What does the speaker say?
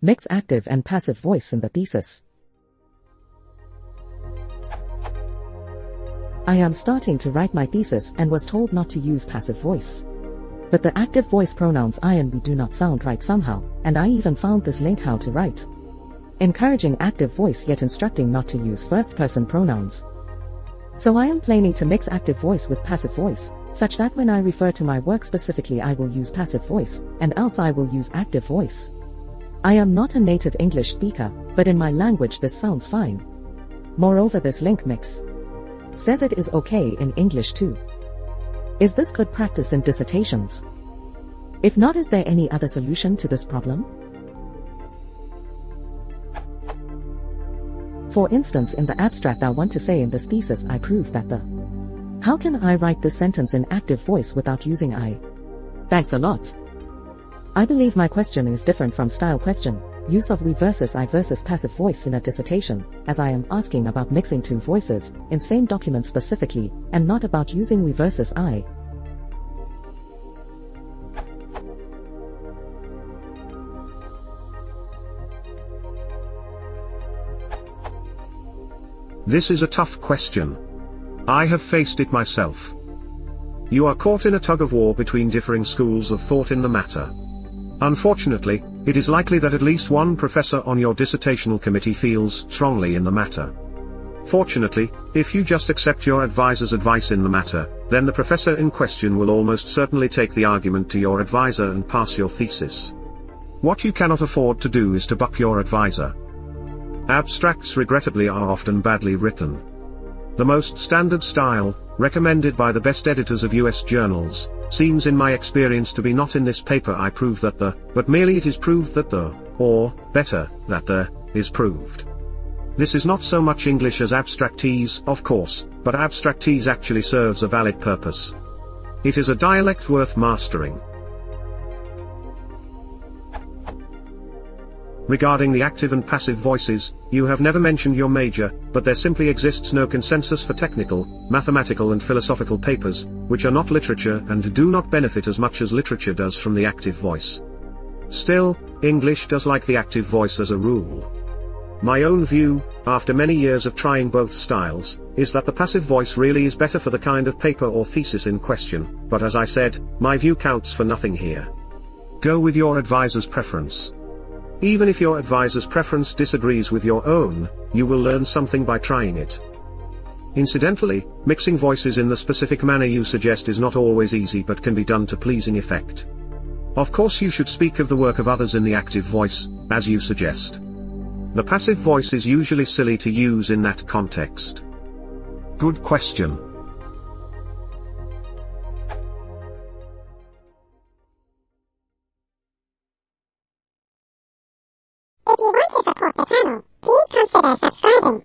Mix active and passive voice in the thesis. I am starting to write my thesis and was told not to use passive voice. But the active voice pronouns I and we do not sound right somehow, and I even found this link how to write. Encouraging active voice yet instructing not to use first-person pronouns. So I am planning to mix active voice with passive voice, such that when I refer to my work specifically I will use passive voice, and else I will use active voice. I am not a native English speaker, but in my language this sounds fine. Moreover, this link mix says it is okay in English too. Is this good practice in dissertations? If not, is there any other solution to this problem? For instance, in the abstract I want to say in this thesis I prove that the how can I write this sentence in active voice without using I? Thanks a lot. I believe my question is different from style question, use of we versus I versus passive voice in a dissertation, as I am asking about mixing two voices, in same document specifically, and not about using we versus I. This is a tough question. I have faced it myself. You are caught in a tug-of-war between differing schools of thought in the matter. Unfortunately, it is likely that at least one professor on your dissertational committee feels strongly in the matter. Fortunately, if you just accept your advisor's advice in the matter, then the professor in question will almost certainly take the argument to your advisor and pass your thesis. What you cannot afford to do is to buck your advisor. Abstracts regrettably are often badly written. The most standard style, recommended by the best editors of US journals, seems in my experience to be not in this paper I prove that the, but merely it is proved that the, or, better, that the, is proved. This is not so much English as abstractese, of course, but abstractese actually serves a valid purpose. It is a dialect worth mastering. Regarding the active and passive voices, you have never mentioned your major, but there simply exists no consensus for technical, mathematical and philosophical papers, which are not literature and do not benefit as much as literature does from the active voice. Still, English does like the active voice as a rule. My own view, after many years of trying both styles, is that the passive voice really is better for the kind of paper or thesis in question, but as I said, my view counts for nothing here. Go with your advisor's preference. Even if your advisor's preference disagrees with your own, you will learn something by trying it. Incidentally, mixing voices in the specific manner you suggest is not always easy but can be done to pleasing effect. Of course you should speak of the work of others in the active voice, as you suggest. The passive voice is usually silly to use in that context. Good question. If you want to support the channel, please consider subscribing.